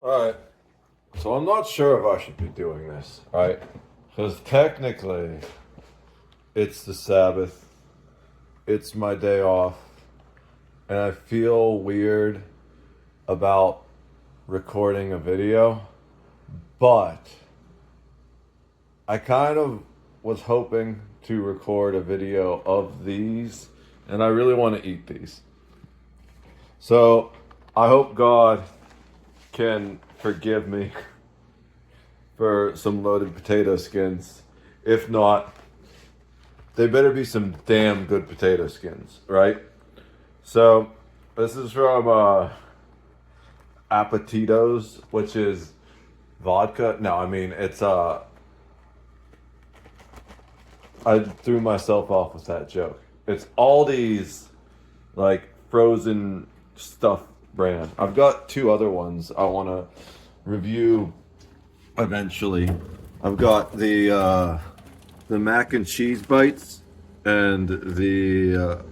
Alright, so I'm not sure if I should be doing this, right? Because technically, it's the Sabbath, it's my day off, and I feel weird about recording a video, but I kind of was hoping to record a video of these, and I really want to eat these. So I hope God can forgive me for some loaded potato skins. If not, they better be some damn good potato skins, right? So this is from Appetitos, which is vodka. No, I mean it's I threw myself off with that joke. It's Aldi's like frozen stuff brand. I've got two other ones I want to review eventually. I've got the mac and cheese bites and the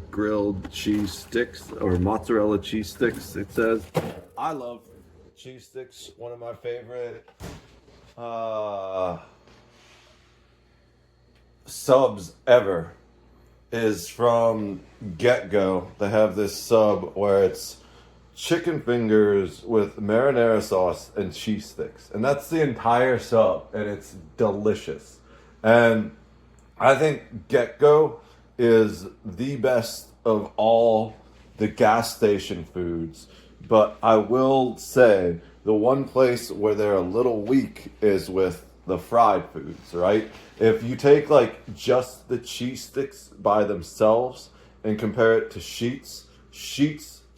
grilled cheese sticks or mozzarella cheese sticks. It says I love cheese sticks. One of my favorite uh, subs ever is from Get Go. They have this sub where it's chicken fingers with marinara sauce and cheese sticks. And that's the entire sub, and it's delicious. And I think Get Go is the best of all the gas station foods. But I will say the one place where they're a little weak is with the fried foods, right? If you take like just the cheese sticks by themselves and compare it to Sheets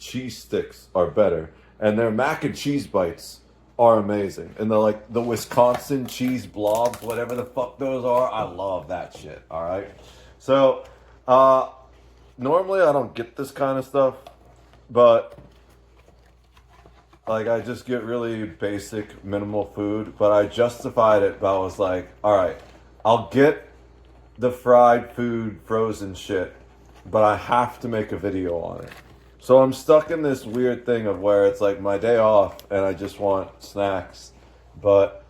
cheese sticks are better, and their mac and cheese bites are amazing. And they're like the Wisconsin cheese blobs, whatever the fuck those are. I love that shit. All right. So, normally I don't get this kind of stuff, but like I just get really basic, minimal food. But I justified it, but I was like, all right, I'll get the fried food, frozen shit, but I have to make a video on it. So I'm stuck in this weird thing of where it's like my day off and I just want snacks, but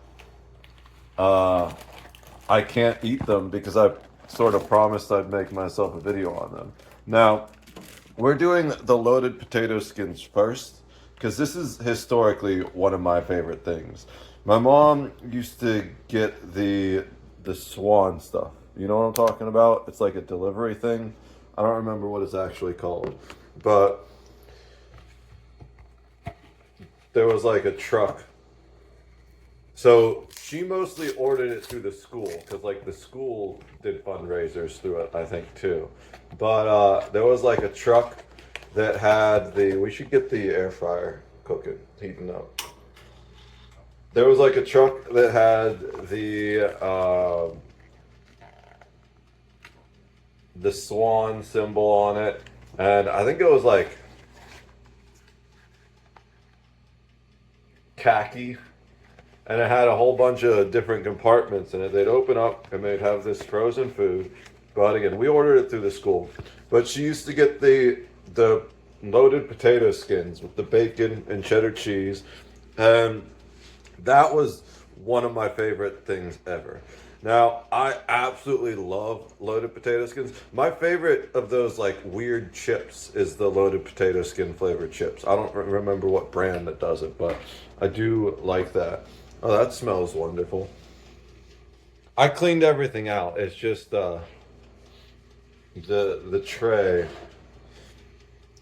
I can't eat them because I sort of promised I'd make myself a video on them. Now, we're doing the loaded potato skins first because this is historically one of my favorite things. My mom used to get the swan stuff. You know what I'm talking about? It's like a delivery thing. I don't remember what it's actually called, but there was like a truck. So she mostly ordered it through the school because like the school did fundraisers through it, I think too. But there was like a truck that had the. We should get the air fryer cooking, heating up. There was like a truck that had the swan symbol on it, and I think it was like khaki, and it had a whole bunch of different compartments in it. They'd open up and they'd have this frozen food. But again, we ordered it through the school. But she used to get the loaded potato skins with the bacon and cheddar cheese, and that was one of my favorite things ever. Now, I absolutely love loaded potato skins. My favorite of those like weird chips is the loaded potato skin flavored chips. I don't remember what brand that does it, but I do like that. Oh, that smells wonderful. I cleaned everything out. It's just the tray.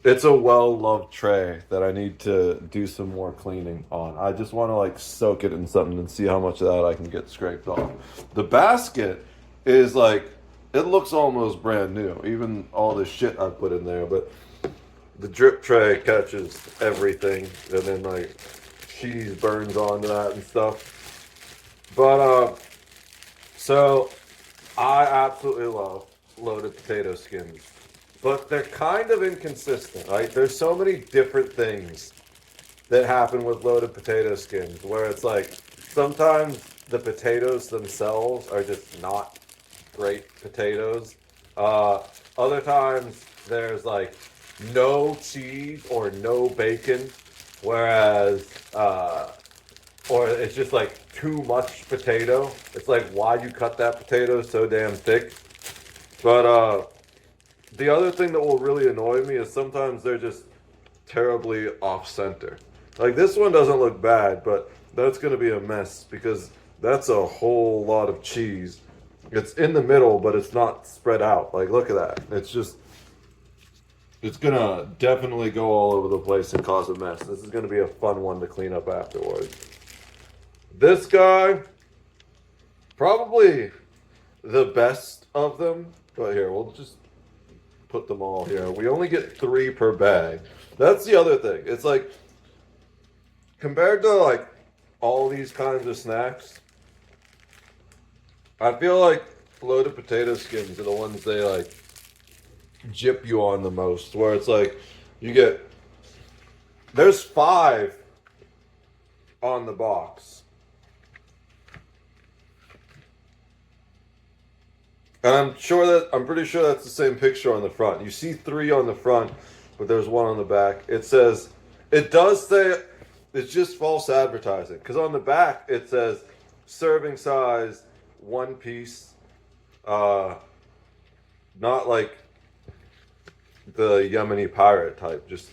It's a well-loved tray that I need to do some more cleaning on. I just want to like soak it in something and see how much of that I can get scraped off. The basket is like it looks almost brand new, even all the shit I put in there, but the drip tray catches everything and then like cheese burns onto that and stuff. But so I absolutely love loaded potato skins, but they're kind of inconsistent, right? There's so many different things that happen with loaded potato skins where it's like sometimes the potatoes themselves are just not great potatoes. Other times there's like no cheese or no bacon, whereas or it's just like too much potato. It's like, why you cut that potato so damn thick? But the other thing that will really annoy me is sometimes they're just terribly off center. Like this one doesn't look bad, but that's going to be a mess because that's a whole lot of cheese. It's in the middle, but it's not spread out. Like, look at that. It's going to definitely go all over the place and cause a mess. This is going to be a fun one to clean up afterwards. This guy, probably the best of them. But here, we'll just put them all here. We only get 3 per bag. That's the other thing. It's like, compared to like all these kinds of snacks, I feel like loaded potato skins are the ones they like jip you on the most. Where it's like, there's 5 on the box. And I'm pretty sure that's the same picture on the front. You see 3 on the front, but there's 1 on the back. It does say, it's just false advertising. Because on the back, it says serving size, 1 piece. Not like the Yemeni pirate type, just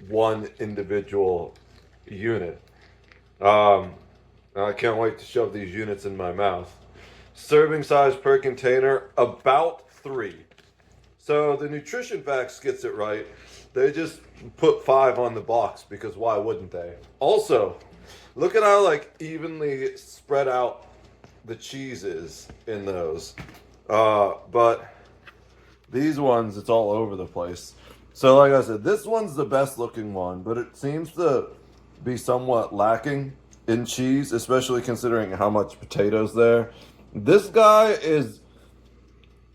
1 individual unit. I can't wait to shove these units in my mouth. Serving size per container, about 3. So the nutrition facts gets it right. They just put 5 on the box because why wouldn't they? Also, look at how like evenly spread out the cheese is in those. But these ones, it's all over the place. So like I said, this one's the best looking one, but it seems to be somewhat lacking in cheese, especially considering how much potatoes there. This guy is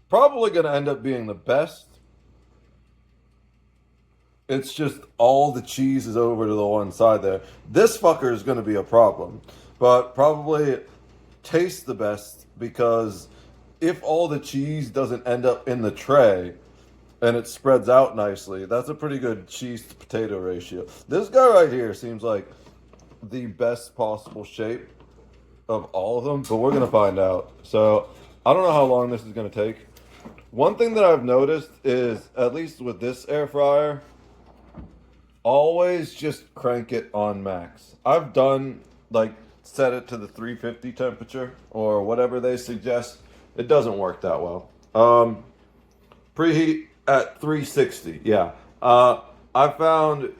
probably going to end up being the best. It's just all the cheese is over to the one side there. This fucker is going to be a problem, but probably tastes the best because if all the cheese doesn't end up in the tray and it spreads out nicely, that's a pretty good cheese to potato ratio. This guy right here seems like the best possible shape of all of them, but we're going to find out. So I don't know how long this is going to take. One thing that I've noticed is, at least with this air fryer, always just crank it on max. I've done like set it to the 350 temperature or whatever they suggest. It doesn't work that well. Preheat at 360. Yeah. I found,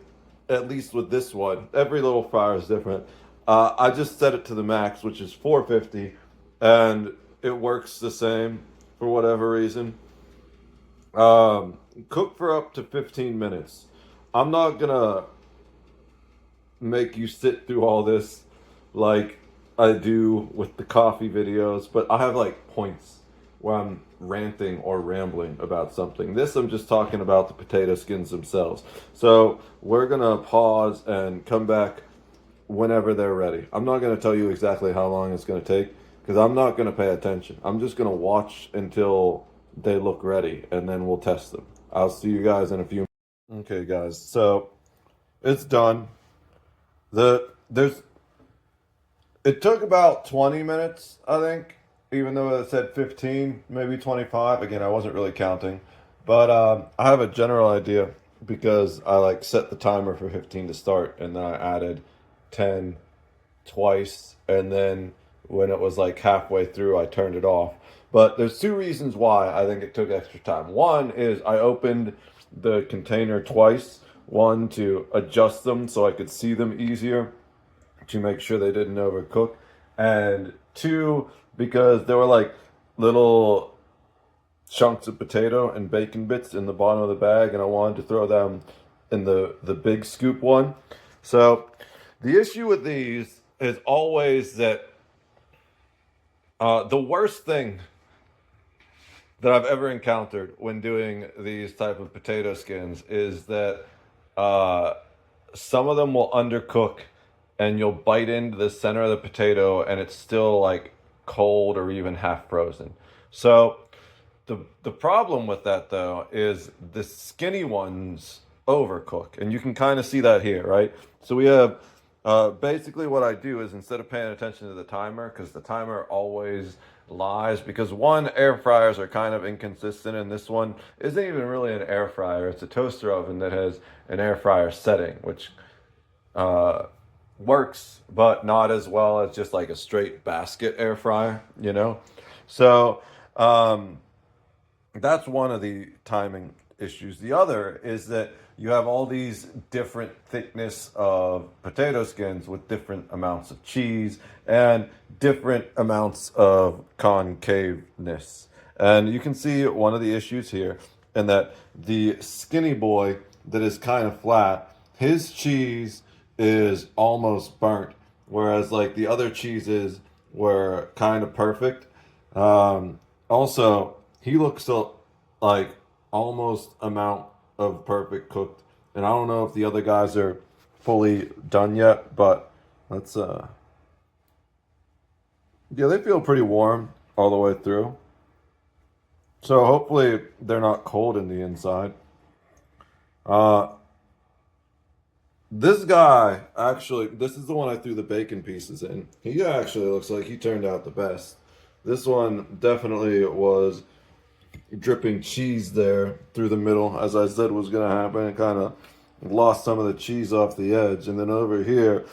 at least with this one, every little fryer is different. I just set it to the max, which is 450, and it works the same for whatever reason. Cook for up to 15 minutes. I'm not gonna make you sit through all this like I do with the coffee videos, but I have like points where I'm ranting or rambling about something. This, I'm just talking about the potato skins themselves. So we're gonna pause and come back whenever they're ready. I'm not going to tell you exactly how long it's going to take because I'm not going to pay attention. I'm just going to watch until they look ready and then we'll test them. I'll see you guys in a few. Okay, guys. So it's done. It took about 20 minutes, I think, even though it said 15, maybe 25. Again, I wasn't really counting, but I have a general idea because I like set the timer for 15 to start and then I added 10 twice, and then when it was like halfway through I turned it off. But there's 2 reasons why I think it took extra time. One is I opened the container twice, one to adjust them so I could see them easier to make sure they didn't overcook, and 2 because there were like little chunks of potato and bacon bits in the bottom of the bag and I wanted to throw them in the big scoop one. So the issue with these is always that the worst thing that I've ever encountered when doing these type of potato skins is that some of them will undercook and you'll bite into the center of the potato and it's still like cold or even half frozen. So the problem with that though is the skinny ones overcook, and you can kind of see that here, right? So we have Basically, what I do is instead of paying attention to the timer, because the timer always lies, because one, air fryers are kind of inconsistent, and this one isn't even really an air fryer. It's a toaster oven that has an air fryer setting, which uh, works, but not as well as just like a straight basket air fryer, you know? So, um, that's one of the timing issues. The other is that you have all these different thickness of potato skins with different amounts of cheese and different amounts of concaveness. And you can see one of the issues here in that the skinny boy that is kind of flat, his cheese is almost burnt, whereas like the other cheeses were kind of perfect. Also, he looks like almost amount of perfect cooked, and I don't know if the other guys are fully done yet, but let's yeah, they feel pretty warm all the way through. So hopefully they're not cold in the inside. Uh, this guy actually, this is the one I threw the bacon pieces in. He actually looks like he turned out the best. This one definitely was dripping cheese there through the middle, as I said was going to happen. It kind of lost some of the cheese off the edge. And then over here,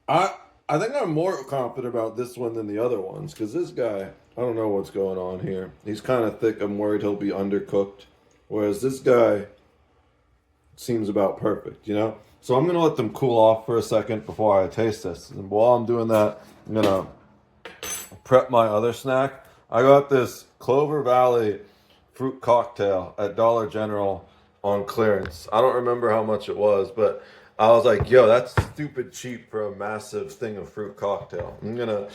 I I think I'm more confident about this one than the other ones, because this guy, I don't know what's going on here. He's kind of thick. I'm worried he'll be undercooked. Whereas this guy seems about perfect, you know? So I'm going to let them cool off for a second before I taste this. And while I'm doing that, I'm going to prep my other snack. I got this Clover Valley fruit cocktail at Dollar General on clearance. I don't remember how much it was, but I was like, yo, that's stupid cheap for a massive thing of fruit cocktail. I'm going to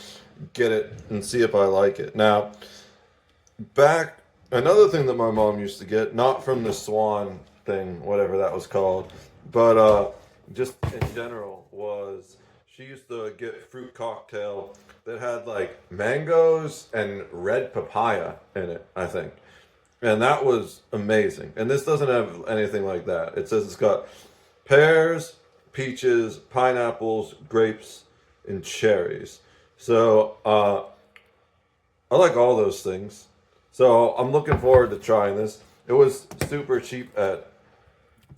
get it and see if I like it. Now, back, another thing that my mom used to get, not from the Swan thing, whatever that was called, but just in general, was she used to get fruit cocktail that had like mangoes and red papaya in it, I think. And that was amazing. And this doesn't have anything like that. It says it's got pears, peaches, pineapples, grapes, and cherries. So I like all those things. So I'm looking forward to trying this. It was super cheap at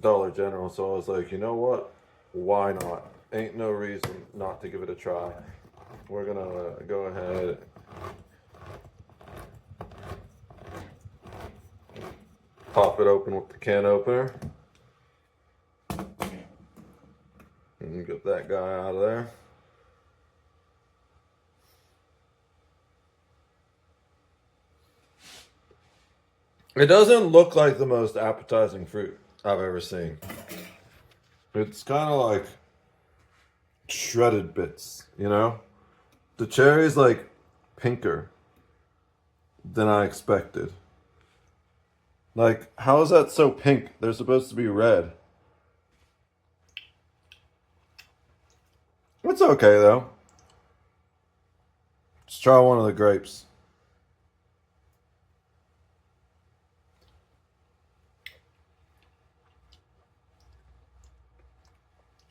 Dollar General, so I was like, you know what? Why not? Ain't no reason not to give it a try. We're gonna go ahead. Pop it open with the can opener. And get that guy out of there. It doesn't look like the most appetizing fruit I've ever seen. It's kind of like shredded bits, you know? The cherry's like pinker than I expected. Like, how is that so pink? They're supposed to be red. It's okay though. Let's try one of the grapes.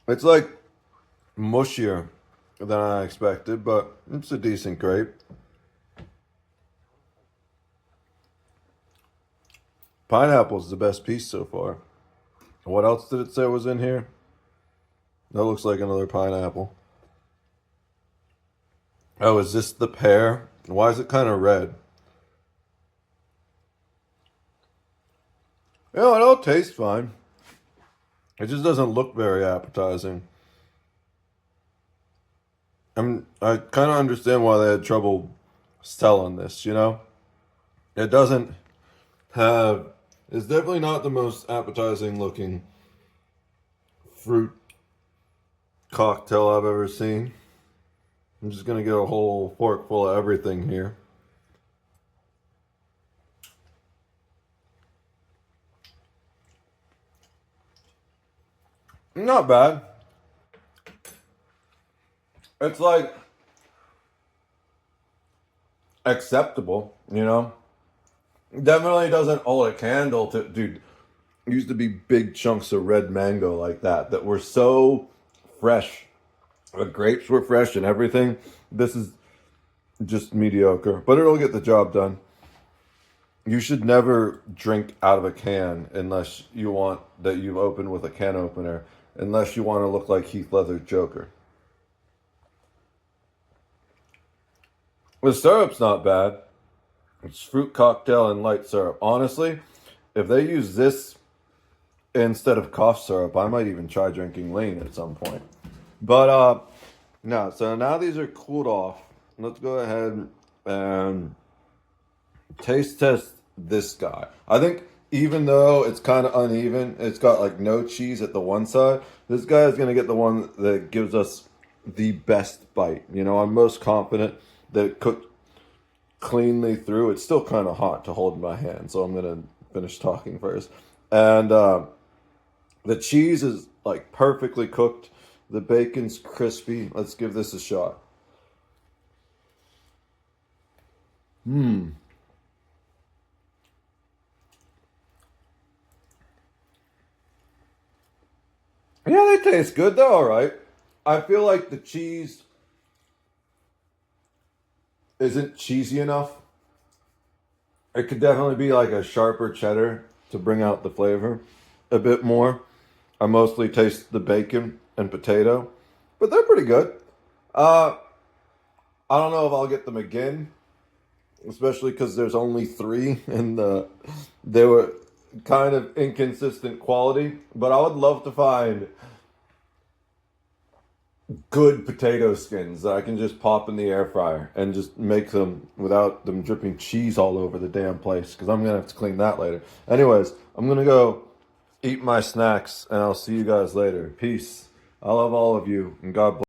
It's like mushier than I expected, but it's a decent grape. Pineapple's the best piece so far. What else did it say was in here? That looks like another pineapple. Oh, is this the pear? Why is it kind of red? You know, it all tastes fine. It just doesn't look very appetizing. I kind of understand why they had trouble selling this, you know? It doesn't have, it's definitely not the most appetizing looking fruit cocktail I've ever seen. I'm just going to get a whole fork full of everything here. Not bad. It's like acceptable, you know? Definitely doesn't hold a candle to, dude. Used to be big chunks of red mango like that were so fresh. The grapes were fresh and everything. This is just mediocre, but it'll get the job done. You should never drink out of a can unless you want that you've opened with a can opener, unless you want to look like Heath Ledger's Joker. The syrup's not bad. It's fruit cocktail and light syrup. Honestly, if they use this instead of cough syrup, I might even try drinking lean at some point. But no, so now these are cooled off. Let's go ahead and taste test this guy. I think even though it's kind of uneven, it's got like no cheese at the one side, this guy is going to get the one that gives us the best bite. You know, I'm most confident that it cooked cleanly through. It's still kind of hot to hold in my hand, so I'm going to finish talking first. And the cheese is like perfectly cooked. The bacon's crispy. Let's give this a shot. Yeah, they taste good. They're all right. I feel like the cheese isn't cheesy enough. It could definitely be like a sharper cheddar to bring out the flavor a bit more. I mostly taste the bacon and potato, but they're pretty good. I don't know if I'll get them again, especially because there's only 3 and they were kind of inconsistent quality. But I would love to find good potato skins that I can just pop in the air fryer and just make them without them dripping cheese all over the damn place, because I'm going to have to clean that later. Anyways, I'm going to go eat my snacks and I'll see you guys later. Peace. I love all of you and God bless.